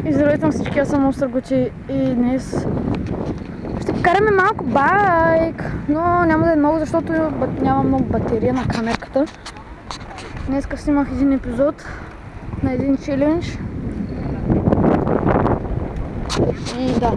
И здравейте на всички, аз съм Остър Гути и днес ще покараме малко байк, но няма да е много, защото няма много батерия на камерката. Днеска снимах един епизод на един челендж и да.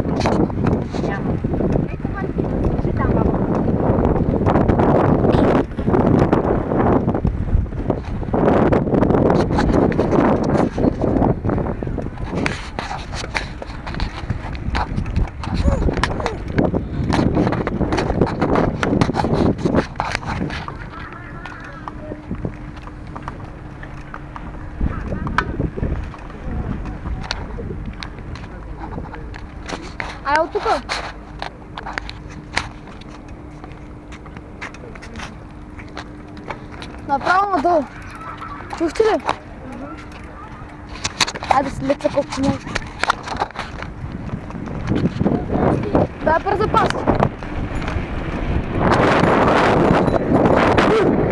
Ай, от тук! Направо надолу. Чухте ли? Айде да се леца колкото може. Дай пър запас.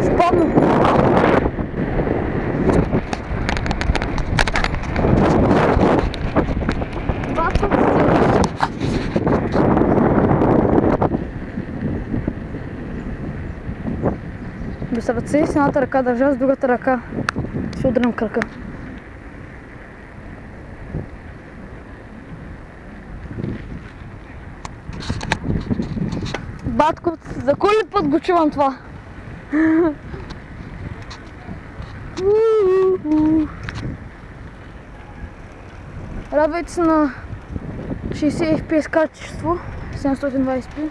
Спомно. Без ръце, с едната ръка държа, с другата ръка ще удрям кръка. Батко, за кой ли път го чувам това? Радвайте се на 60 FPS качество, 720p.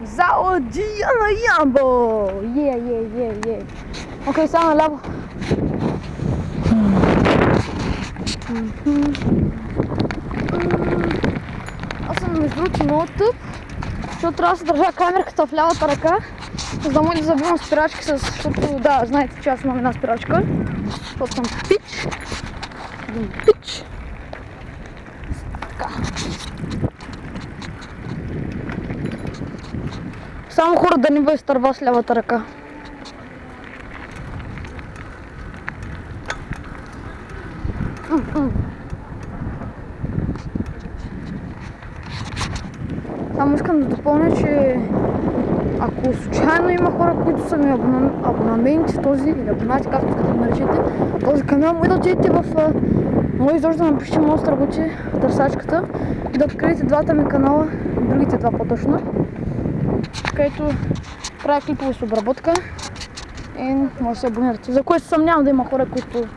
Заодия на Ямбо! Е! Окей, само наляво. Аз съм между другото много тъп, защото трябва да се държа камерката в лявата ръка, за да може да забивам спирачки, защото да, знаете, че аз имам една спирачка, защото съм пич. Пич. Така. Само хора да не бъде стърва с лявата ръка. Само искам да допълня, че ако случайно има хора, които са ми абонаменти този или абонати, както искате да наречете, този канал, може да отидете в моя изложда да напишете Остър Гути в търсачката и да откриете двата ми канала, другите два по-точно, където правя клипове с обработка и може да се абонирате. За което съмнявам да има хора, които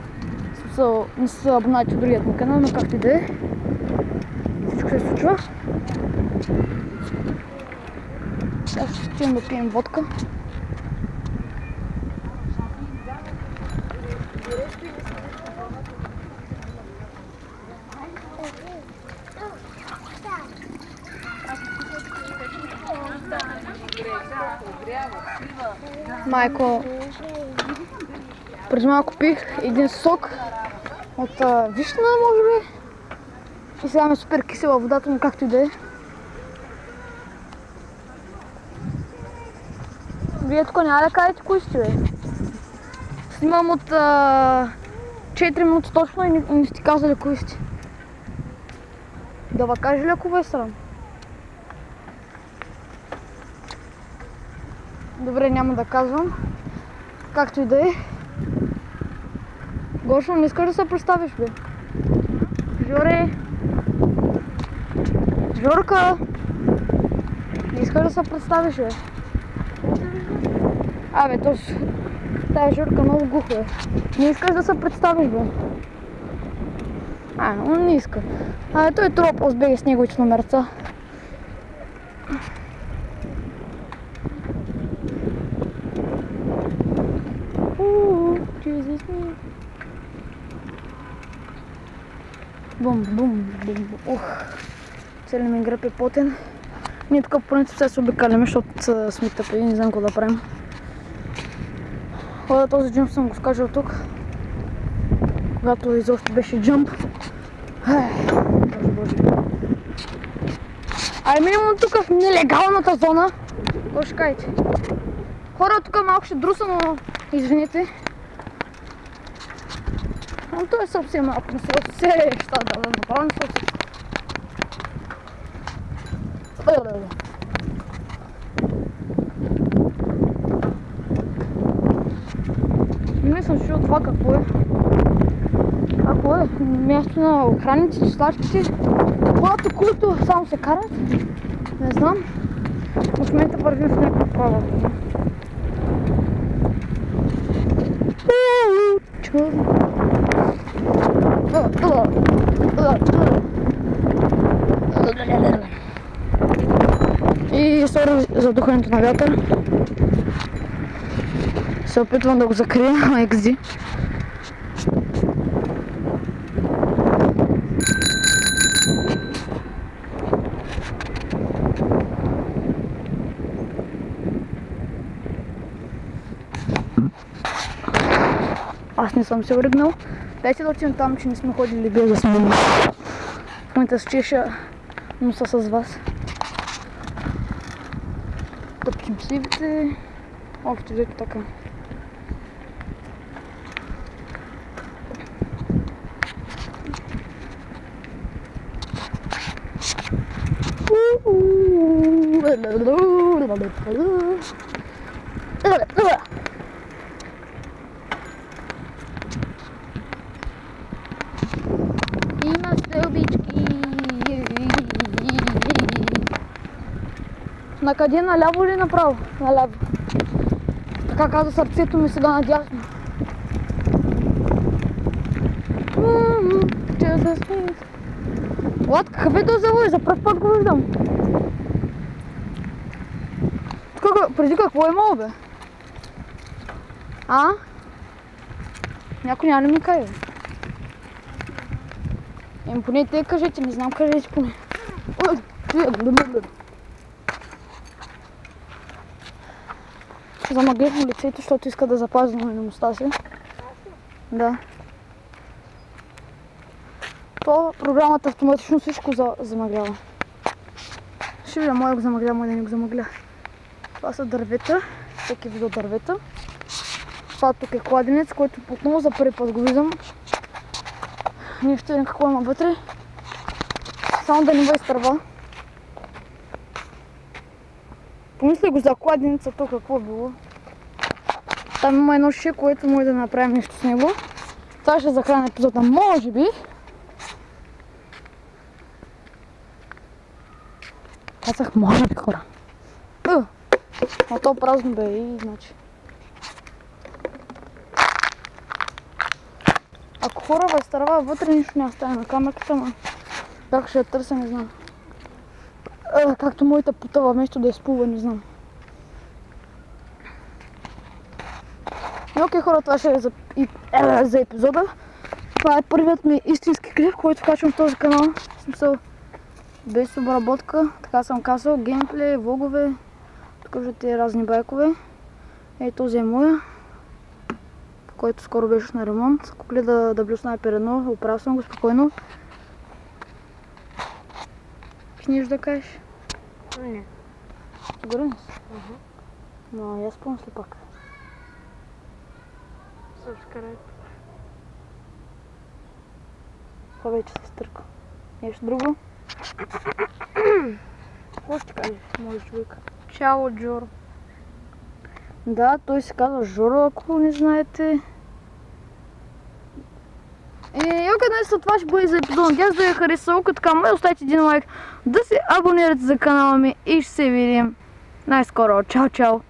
не са абонати от другият ми канал, но както и да е. Всичко се случва. Сега ще стигнем да пием водка. Майко, преди малко пих един сок от вишна, може би. И сега ме супер кисела водата, но както и да е. Вие тук няма да кажете кои сте, бе. Снимам от 4 минути точно и не сте казали кои сте. Да ва кажа ли, ако ви е срам? Добре, няма да казвам. Както и да е. Гошо, не искаш да се представиш, бе? Жоре! Жорка! Не искаш да се представиш, бе? Абе, тая Жорка много глухо, бе. Не искаш да се представиш, бе? Он не иска. Абе, той е тропал с беги с неговите номерца. Бум. Ух, целият ми гръб е потен. Ние тук по принцип се обикаляме, защото сме тъпи и не знам какво да правим. Ходя този джъмп съм го скажал тук, когато изобщо беше джъмп. Боже. Ай, минимум тук в нелегалната зона. Какво ще кажете? Хора, тук малко ще друса, но извините. Но той е съвсем малко, не се усеща да направим съвсем. Не съм чул това какво е. Какво е? Място на охранниците, числачките, хората, които само се карат. Не знам. В момента вървим в някаква права. И сори за духането на вятър. Се опитвам да го закрия, XD. Аз не съм се връгнал. Дайте да отидем там, че не сме ходили без да сме. В момента се чеша носа с вас. Тъпчим сливите. Общо взето така. Има стълбички. На къде? Наляво или направо? Наляво. Така каза сърцето ми, сега надясно. Лад, какъв е този завой? За пръв път го виждам. Преди какво е имало, бе? А? Някой няма ли ми каже? Поне те кажете, не знам кажете поне. Замъглих му лицето, защото иска да запази анонимността си. Да. То програмата автоматично всичко замъглява. Ще видя, мой го замъгля, мой да не го замъгля. Това са дървета, всеки видео дървета. Това тук е кладенец, който отново за първи път го виждам. Не ще видим какво има вътре. Само да не бъде изтърва. Помисли го за кладенеца, то какво е било. Там има едно шише, което може да направим нещо с него. Това ще захраня епизода, може би. Казах, може би, хора. А то празно бе и значи. Ако хора възстарава вътре, нищо не остане на камерката, но как ще я търся, не знам. Както моята потъва, вместо да изплува, не знам. И окей, хора, това ще е за епизода. Това е първият ми истински клип, който качвам в този канал. В смисъл, без обработка, така съм казал, геймплей, влогове, тук виждате разни байкове. Ей, този е моя, който скоро беше на ремонт. Купили да блюснайпер 1, оправил съм го спокойно. Книж да кажеш? Не. Сигурен си? Но аз помисли пак. Subscribe. Това вече се стърка. Нещо друго? Какво ще кажеш, мой човек? Чао, Джоро. Да, той се казва Жоро, ако не знаете. И окей, днес след това ще бъде за епизод. Надявам да ви е харесало, ако така може оставите един лайк, да се абонирате за канала ми и ще се видим най-скоро. Чао, чао!